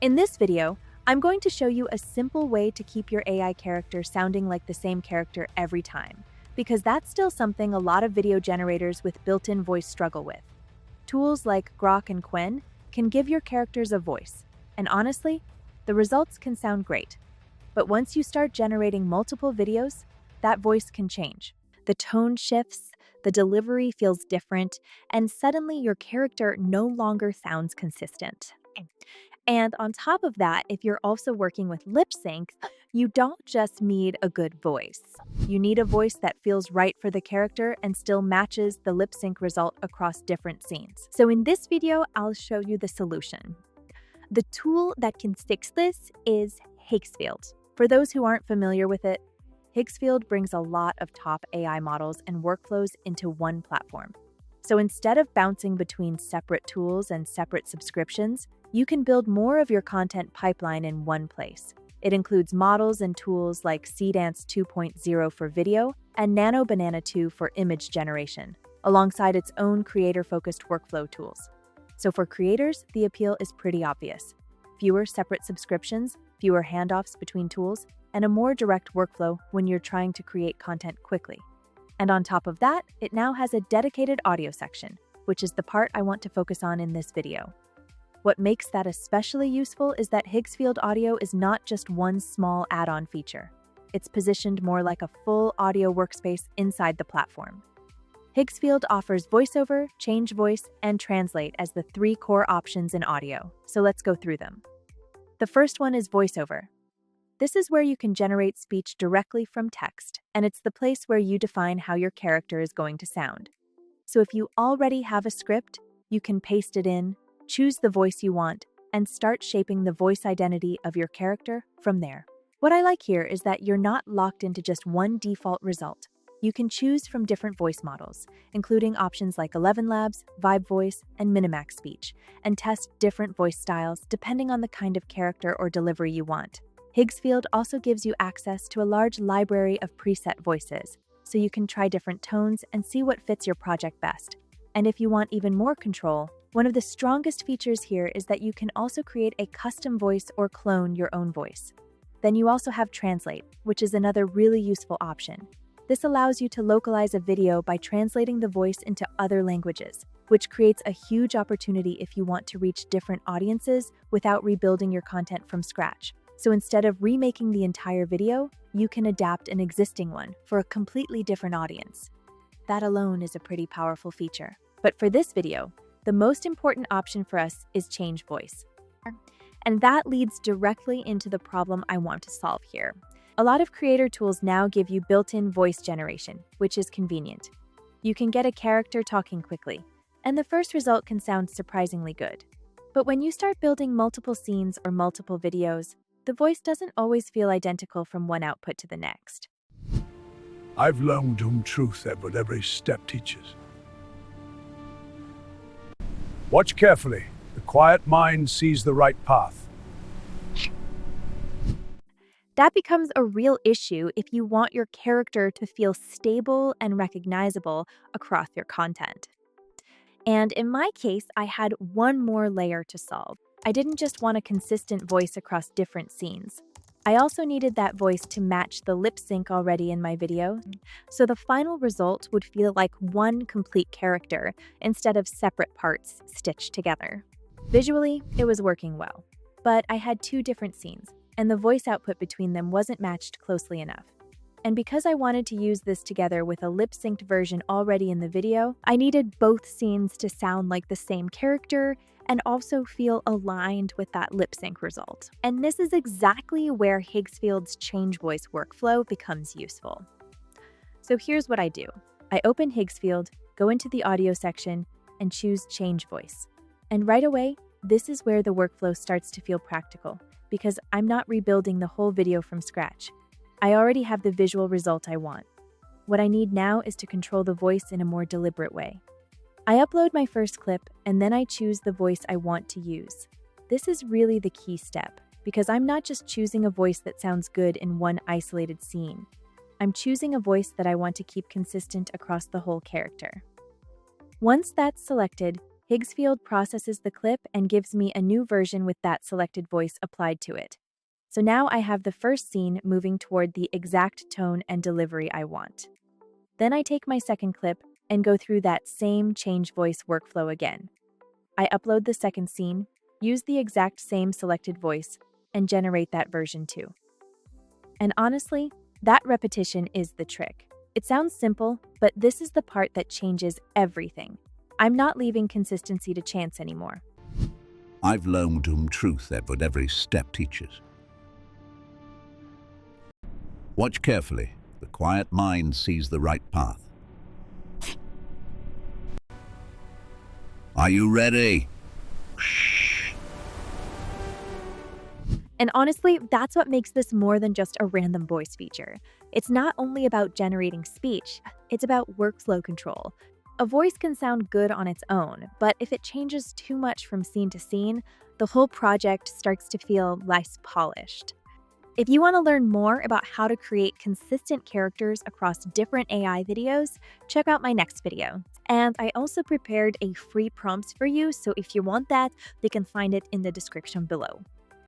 In this video, I'm going to show you a simple way to keep your AI character sounding like the same character every time, because that's still something a lot of video generators with built-in voice struggle with. Tools like Grok and Quen can give your characters a voice, and honestly, the results can sound great. But once you start generating multiple videos, that voice can change. The tone shifts, the delivery feels different, and suddenly your character no longer sounds consistent. And on top of that, if you're also working with lip sync, you don't just need a good voice. You need a voice that feels right for the character and still matches the lip sync result across different scenes. So in this video, I'll show you the solution. The tool that can fix this is Higgsfield. For those who aren't familiar with it, Higgsfield brings a lot of top AI models and workflows into one platform. So instead of bouncing between separate tools and separate subscriptions, you can build more of your content pipeline in one place. It includes models and tools like Seedance 2.0 for video and Nano Banana 2 for image generation, alongside its own creator-focused workflow tools. So for creators, the appeal is pretty obvious. Fewer separate subscriptions, fewer handoffs between tools, and a more direct workflow when you're trying to create content quickly. And on top of that, it now has a dedicated audio section, which is the part I want to focus on in this video. What makes that especially useful is that Higgsfield Audio is not just one small add-on feature. It's positioned more like a full audio workspace inside the platform. Higgsfield offers VoiceOver, Change Voice, and Translate as the three core options in audio, so let's go through them. The first one is VoiceOver. This is where you can generate speech directly from text, and it's the place where you define how your character is going to sound. So if you already have a script, you can paste it in, choose the voice you want, and start shaping the voice identity of your character from there. What I like here is that you're not locked into just one default result. You can choose from different voice models, including options like 11 Labs, Vibe Voice, and Minimax Speech, and test different voice styles depending on the kind of character or delivery you want. Higgsfield also gives you access to a large library of preset voices, so you can try different tones and see what fits your project best. And if you want even more control, one of the strongest features here is that you can also create a custom voice or clone your own voice. Then you also have Translate, which is another really useful option. This allows you to localize a video by translating the voice into other languages, which creates a huge opportunity if you want to reach different audiences without rebuilding your content from scratch. So instead of remaking the entire video, you can adapt an existing one for a completely different audience. That alone is a pretty powerful feature. But for this video, the most important option for us is Change Voice. And that leads directly into the problem I want to solve here. A lot of creator tools now give you built-in voice generation, which is convenient. You can get a character talking quickly, and the first result can sound surprisingly good. But when you start building multiple scenes or multiple videos, the voice doesn't always feel identical from one output to the next. I've learned truth that what every step teaches. Watch carefully. The quiet mind sees the right path. That becomes a real issue if you want your character to feel stable and recognizable across your content. And in my case, I had one more layer to solve. I didn't just want a consistent voice across different scenes. I also needed that voice to match the lip sync already in my video, so the final result would feel like one complete character instead of separate parts stitched together. Visually, it was working well, but I had two different scenes, and the voice output between them wasn't matched closely enough. And because I wanted to use this together with a lip-synced version already in the video, I needed both scenes to sound like the same character and also feel aligned with that lip sync result. And this is exactly where Higgsfield's Change Voice workflow becomes useful. So here's what I do. I open Higgsfield, go into the audio section, and choose Change Voice. And right away, this is where the workflow starts to feel practical, because I'm not rebuilding the whole video from scratch. I already have the visual result I want. What I need now is to control the voice in a more deliberate way. I upload my first clip, and then I choose the voice I want to use. This is really the key step, because I'm not just choosing a voice that sounds good in one isolated scene. I'm choosing a voice that I want to keep consistent across the whole character. Once that's selected, Higgsfield processes the clip and gives me a new version with that selected voice applied to it. So now I have the first scene moving toward the exact tone and delivery I want. Then I take my second clip and go through that same change voice workflow again. I upload the second scene, use the exact same selected voice, and generate that version too. And honestly, that repetition is the trick. It sounds simple, but this is the part that changes everything. I'm not leaving consistency to chance anymore. I've learned truth that what every step teaches. Watch carefully. The quiet mind sees the right path. Are you ready? And honestly, that's what makes this more than just a random voice feature. It's not only about generating speech, it's about workflow control. A voice can sound good on its own, but if it changes too much from scene to scene, the whole project starts to feel less polished. If you want to learn more about how to create consistent characters across different AI videos, check out my next video. And I also prepared a free prompt for you, so if you want that, you can find it in the description below.